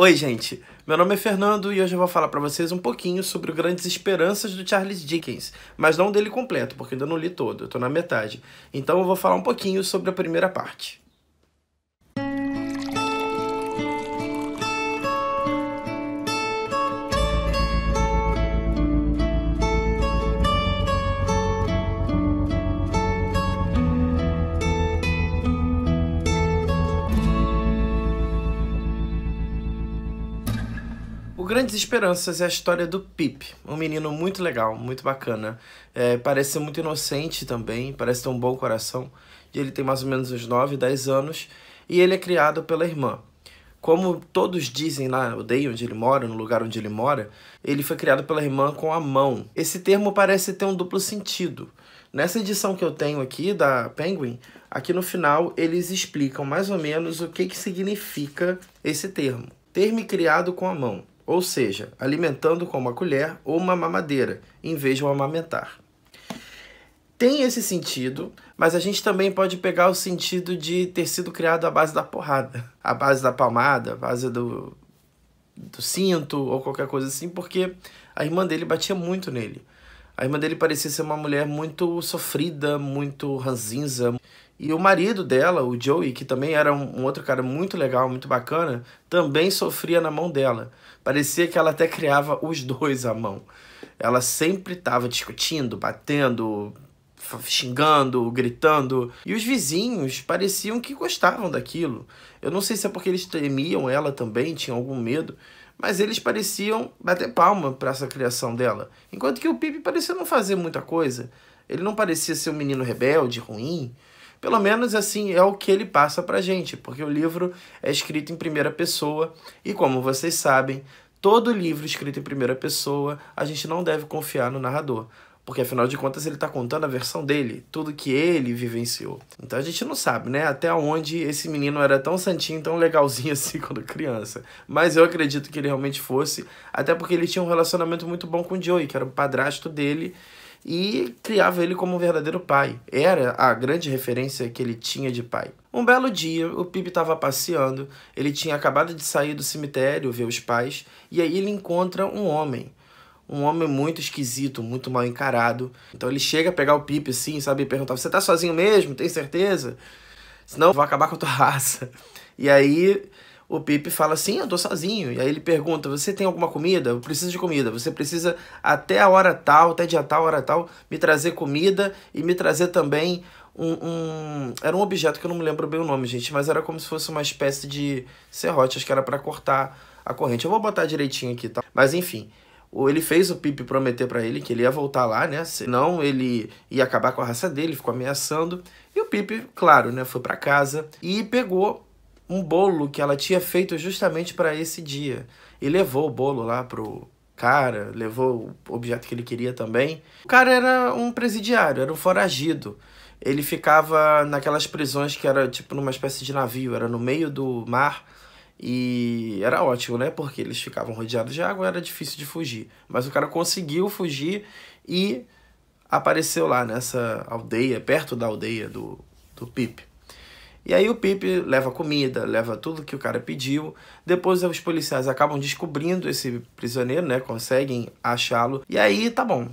Oi, gente. Meu nome é Fernando e hoje eu vou falar pra vocês um pouquinho sobre o Grandes Esperanças do Charles Dickens, mas não dele completo, porque ainda não li todo, eu tô na metade. Então eu vou falar um pouquinho sobre a primeira parte. O Grandes Esperanças é a história do Pip, um menino muito legal, muito bacana. Parece ser muito inocente também, parece ter um bom coração. E ele tem mais ou menos uns 9, 10 anos e ele é criado pela irmã. Como todos dizem na aldeia onde ele mora, no lugar onde ele mora, ele foi criado pela irmã com a mão. Esse termo parece ter um duplo sentido. Nessa edição que eu tenho aqui, da Penguin, aqui no final eles explicam mais ou menos o que significa esse termo. Ter-me criado com a mão. Ou seja, alimentando com uma colher ou uma mamadeira, em vez de o amamentar. Tem esse sentido, mas a gente também pode pegar o sentido de ter sido criado à base da porrada, à base da palmada, à base do cinto ou qualquer coisa assim, porque a irmã dele batia muito nele. A irmã dele parecia ser uma mulher muito sofrida, muito ranzinza. E o marido dela, o Joey, que também era um outro cara muito legal, muito bacana, também sofria na mão dela. Parecia que ela até criava os dois à mão. Ela sempre estava discutindo, batendo, xingando, gritando. E os vizinhos pareciam que gostavam daquilo. Eu não sei se é porque eles temiam ela também, tinham algum medo, mas eles pareciam bater palma para essa criação dela. Enquanto que o Pip parecia não fazer muita coisa. Ele não parecia ser um menino rebelde, ruim. Pelo menos assim é o que ele passa pra gente, porque o livro é escrito em primeira pessoa e, como vocês sabem, todo livro escrito em primeira pessoa a gente não deve confiar no narrador, porque afinal de contas ele está contando a versão dele, tudo que ele vivenciou. Então a gente não sabe, né, até onde esse menino era tão santinho, tão legalzinho assim quando criança. Mas eu acredito que ele realmente fosse, até porque ele tinha um relacionamento muito bom com o Joey, que era o padrasto dele, e criava ele como um verdadeiro pai. Era a grande referência que ele tinha de pai. Um belo dia, o Pip estava passeando, ele tinha acabado de sair do cemitério, ver os pais, e aí ele encontra um homem muito esquisito, muito mal encarado. Então ele chega a pegar o Pip assim, sabe, e perguntar: você tá sozinho mesmo? Tem certeza? Senão eu vou acabar com a tua raça. E aí o Pip fala: sim, eu tô sozinho. E aí ele pergunta: você tem alguma comida? Eu preciso de comida. Você precisa até a hora tal, até dia tal, hora tal, me trazer comida e me trazer também era um objeto que eu não me lembro bem o nome, gente, mas era como se fosse uma espécie de serrote, acho que era pra cortar a corrente. Eu vou botar direitinho aqui, tá? Mas enfim, ele fez o Pip prometer pra ele que ele ia voltar lá, né? Senão ele ia acabar com a raça dele, ficou ameaçando. E o Pip, claro, né, foi pra casa e pegou um bolo que ela tinha feito justamente para esse dia. E levou o bolo lá pro cara, levou o objeto que ele queria também. O cara era um presidiário, era um foragido. Ele ficava naquelas prisões que era tipo numa espécie de navio, era no meio do mar. E era ótimo, né? Porque eles ficavam rodeados de água, era difícil de fugir. Mas o cara conseguiu fugir e apareceu lá nessa aldeia, perto da aldeia do Pip. E aí o Pip leva comida, leva tudo que o cara pediu. Depois os policiais acabam descobrindo esse prisioneiro, né? Conseguem achá-lo. E aí, tá bom.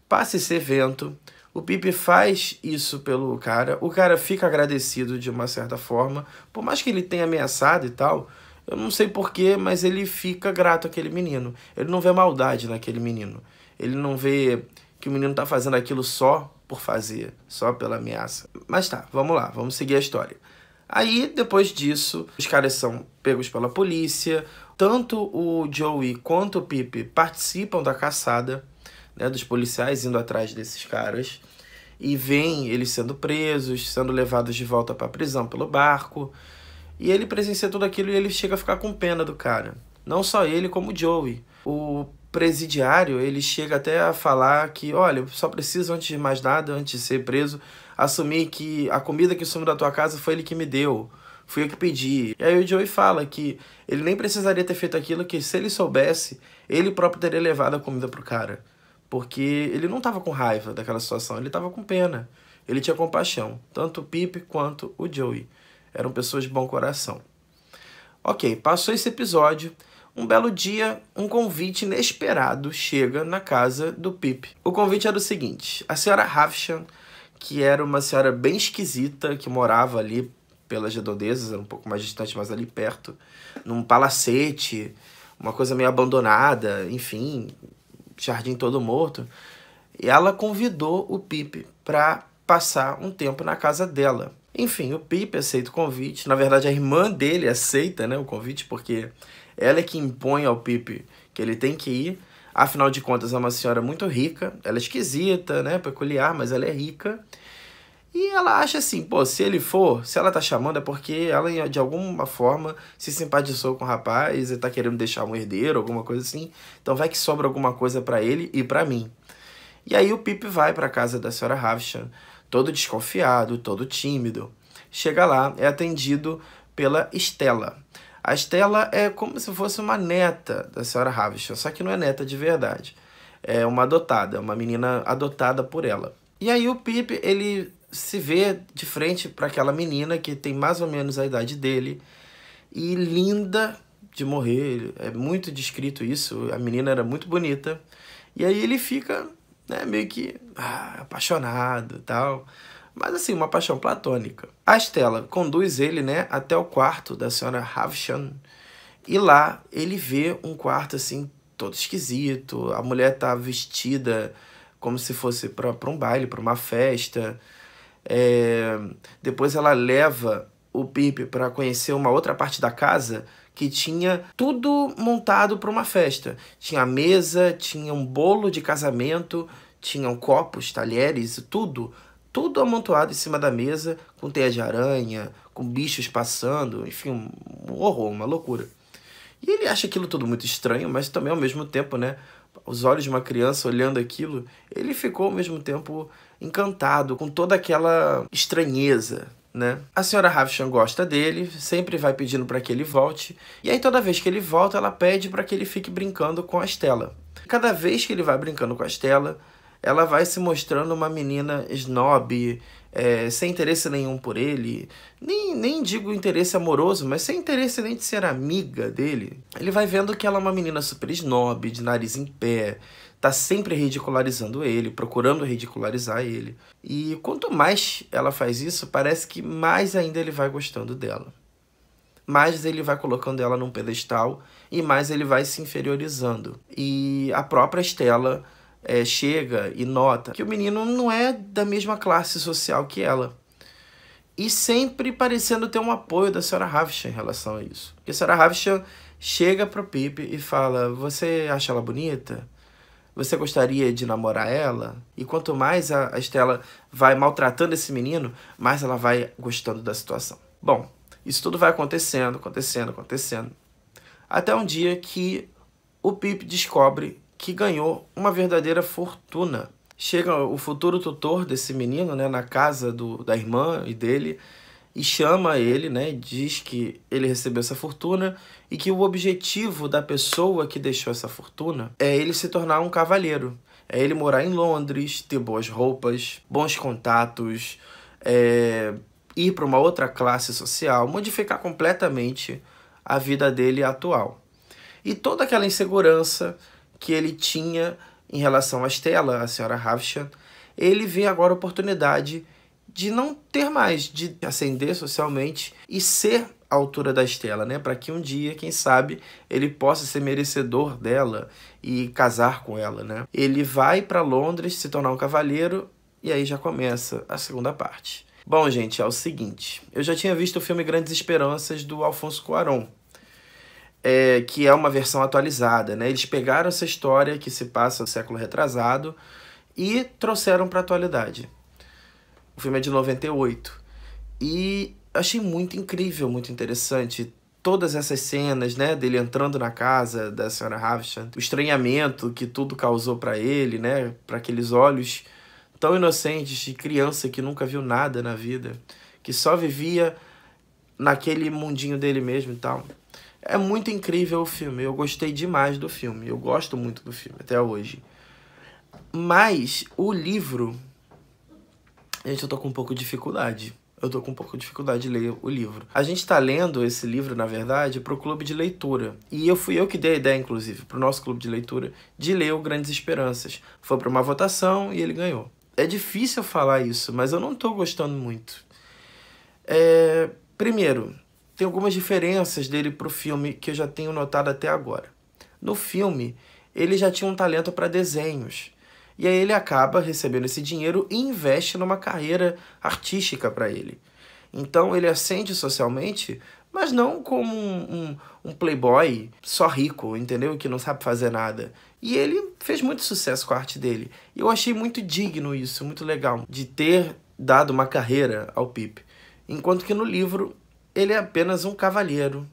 Passa esse evento. O Pip faz isso pelo cara. O cara fica agradecido de uma certa forma. Por mais que ele tenha ameaçado e tal, eu não sei porquê, mas ele fica grato àquele menino. Ele não vê maldade naquele menino. Ele não vê que o menino tá fazendo aquilo só por fazer, só pela ameaça. Mas tá, vamos lá, vamos seguir a história. Aí, depois disso, os caras são pegos pela polícia. Tanto o Joey quanto o Pip participam da caçada, né, dos policiais indo atrás desses caras. E veem eles sendo presos, sendo levados de volta para a prisão pelo barco. E ele presencia tudo aquilo e ele chega a ficar com pena do cara. Não só ele, como o Joey. O presidiário, ele chega até a falar que, olha, eu só preciso, antes de mais nada, antes de ser preso, assumir que a comida que sumiu da tua casa foi ele que me deu, fui eu que pedi. E aí o Joey fala que ele nem precisaria ter feito aquilo, que se ele soubesse, ele próprio teria levado a comida pro cara. Porque ele não tava com raiva daquela situação, ele tava com pena. Ele tinha compaixão, tanto o Pip quanto o Joey. Eram pessoas de bom coração. Ok, passou esse episódio. Um belo dia, um convite inesperado chega na casa do Pip. O convite era o seguinte: a senhora Havisham, que era uma senhora bem esquisita, que morava ali pelas redondezas, era um pouco mais distante, mas ali perto, num palacete, uma coisa meio abandonada, enfim, jardim todo morto. E ela convidou o Pip para passar um tempo na casa dela. Enfim, o Pip aceita o convite. Na verdade, a irmã dele aceita, né, o convite, porque ela é que impõe ao Pip que ele tem que ir. Afinal de contas, é uma senhora muito rica. Ela é esquisita, né, peculiar, mas ela é rica. E ela acha assim, pô, se ele for, se ela tá chamando é porque ela de alguma forma se simpatizou com o rapaz e tá querendo deixar um herdeiro, alguma coisa assim. Então vai que sobra alguma coisa pra ele e pra mim. E aí o Pip vai pra casa da senhora Havisham, todo desconfiado, todo tímido. Chega lá, é atendido pela Stella. A Stella é como se fosse uma neta da senhora Havisham, só que não é neta de verdade. É uma adotada, uma menina adotada por ela. E aí o Pip, ele se vê de frente para aquela menina que tem mais ou menos a idade dele e linda de morrer. É muito descrito isso, a menina era muito bonita. E aí ele fica, né, meio que apaixonado e tal. Mas assim, uma paixão platônica. A Stella conduz ele, né, até o quarto da senhora Havisham. E lá ele vê um quarto assim, todo esquisito. A mulher tá vestida como se fosse para um baile, para uma festa. Depois ela leva o Pip para conhecer uma outra parte da casa que tinha tudo montado para uma festa. Tinha mesa, tinha um bolo de casamento, tinham copos, talheres, tudo amontoado em cima da mesa, com teia de aranha, com bichos passando, enfim, um horror, uma loucura. E ele acha aquilo tudo muito estranho, mas também ao mesmo tempo, né, os olhos de uma criança olhando aquilo, ele ficou ao mesmo tempo encantado com toda aquela estranheza, né? A senhora Havisham gosta dele, sempre vai pedindo para que ele volte, e aí toda vez que ele volta, ela pede para que ele fique brincando com a Stella. Cada vez que ele vai brincando com a Stella, ela vai se mostrando uma menina snob, sem interesse nenhum por ele, nem digo interesse amoroso, mas sem interesse nem de ser amiga dele. Ele vai vendo que ela é uma menina super snob, de nariz em pé, tá sempre ridicularizando ele, procurando ridicularizar ele. E quanto mais ela faz isso, parece que mais ainda ele vai gostando dela. Mais ele vai colocando ela num pedestal e mais ele vai se inferiorizando. E a própria Stella chega e nota que o menino não é da mesma classe social que ela. E sempre parecendo ter um apoio da senhora Havisham em relação a isso. Porque a senhora Havisham chega pro Pip e fala: você acha ela bonita? Você gostaria de namorar ela? E quanto mais a Stella vai maltratando esse menino, mais ela vai gostando da situação. Bom, isso tudo vai acontecendo. Até um dia que o Pip descobre que ganhou uma verdadeira fortuna. Chega o futuro tutor desse menino, né, na casa da irmã e dele, e chama ele, né, diz que ele recebeu essa fortuna e que o objetivo da pessoa que deixou essa fortuna é ele se tornar um cavalheiro. É ele morar em Londres, ter boas roupas, bons contatos, ir para uma outra classe social, modificar completamente a vida dele atual. E toda aquela insegurança que ele tinha em relação a Stella, a senhora Havisham, ele vê agora a oportunidade de não ter mais, de ascender socialmente e ser à altura da Stella, né? Para que um dia, quem sabe, ele possa ser merecedor dela e casar com ela, né? Ele vai para Londres se tornar um cavalheiro e aí já começa a segunda parte. Bom, gente, é o seguinte, eu já tinha visto o filme Grandes Esperanças do Alfonso Cuarón, que é uma versão atualizada, né? Eles pegaram essa história que se passa no século retrasado e trouxeram para a atualidade. O filme é de 98. E achei muito incrível, muito interessante. Todas essas cenas, né, dele entrando na casa da senhora Havisham, o estranhamento que tudo causou para ele, né, para aqueles olhos tão inocentes de criança que nunca viu nada na vida, que só vivia naquele mundinho dele mesmo e tal. É muito incrível o filme, eu gostei demais do filme, eu gosto muito do filme até hoje. Mas o livro, gente, eu tô com um pouco de dificuldade. eu tô com um pouco de dificuldade de ler o livro. A gente tá lendo esse livro, na verdade, pro clube de leitura. E fui eu que dei a ideia, inclusive, pro nosso clube de leitura, de ler o Grandes Esperanças. Foi pra uma votação e ele ganhou. É difícil falar isso, mas eu não tô gostando muito. Primeiro, tem algumas diferenças dele pro filme que eu já tenho notado até agora. No filme, ele já tinha um talento para desenhos. E aí ele acaba recebendo esse dinheiro e investe numa carreira artística para ele. Então ele ascende socialmente, mas não como um playboy só rico, entendeu? Que não sabe fazer nada. E ele fez muito sucesso com a arte dele. E eu achei muito digno isso, muito legal, de ter dado uma carreira ao Pip. Enquanto que no livro ele é apenas um cavalheiro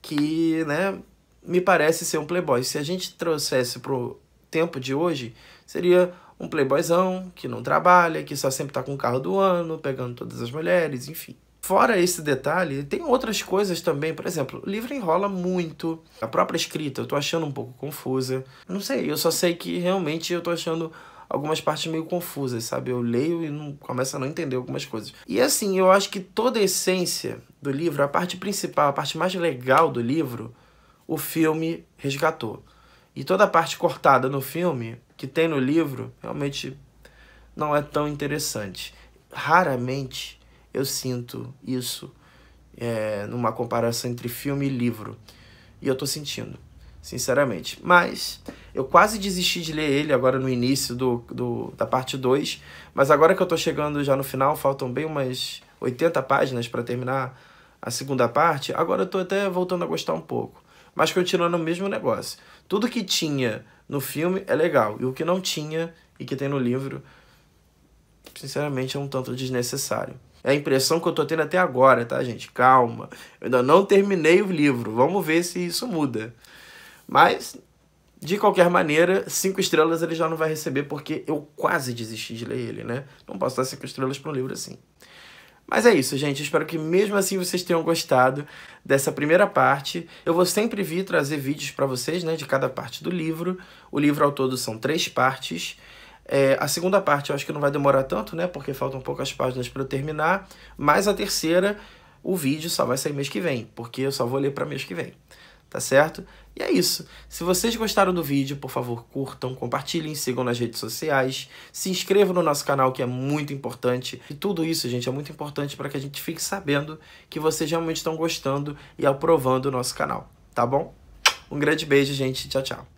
que, né, me parece ser um playboy. Se a gente trouxesse pro tempo de hoje, seria um playboyzão que não trabalha, que só sempre tá com o carro do ano, pegando todas as mulheres, enfim. Fora esse detalhe, tem outras coisas também. Por exemplo, o livro enrola muito. A própria escrita eu tô achando um pouco confusa. Não sei, eu só sei que realmente eu tô achando algumas partes meio confusas, sabe? Eu leio e não começo a não entender algumas coisas. E assim, eu acho que toda a essência do livro, a parte principal, a parte mais legal do livro, o filme resgatou. E toda a parte cortada no filme, que tem no livro, realmente não é tão interessante. Raramente eu sinto isso numa comparação entre filme e livro. E eu tô sentindo, sinceramente. Mas eu quase desisti de ler ele agora no início da parte 2. Mas agora que eu tô chegando já no final, faltam bem umas 80 páginas para terminar a segunda parte, agora eu tô até voltando a gostar um pouco. Mas continuando o mesmo negócio. Tudo que tinha no filme é legal. E o que não tinha e que tem no livro, sinceramente, é um tanto desnecessário. É a impressão que eu tô tendo até agora, tá, gente? Calma. Eu ainda não terminei o livro. Vamos ver se isso muda. Mas, de qualquer maneira, 5 estrelas ele já não vai receber porque eu quase desisti de ler ele, né? Não posso dar 5 estrelas para um livro assim. Mas é isso, gente. Espero que mesmo assim vocês tenham gostado dessa primeira parte. Eu vou sempre vir trazer vídeos para vocês, né, de cada parte do livro. O livro ao todo são 3 partes. A segunda parte eu acho que não vai demorar tanto, né, porque faltam poucas páginas para eu terminar. Mas a terceira, o vídeo só vai sair mês que vem, porque eu só vou ler para mês que vem. Tá certo? E é isso. Se vocês gostaram do vídeo, por favor, curtam, compartilhem, sigam nas redes sociais, se inscrevam no nosso canal, que é muito importante. E tudo isso, gente, é muito importante para que a gente fique sabendo que vocês realmente estão gostando e aprovando o nosso canal, tá bom? Um grande beijo, gente. Tchau, tchau.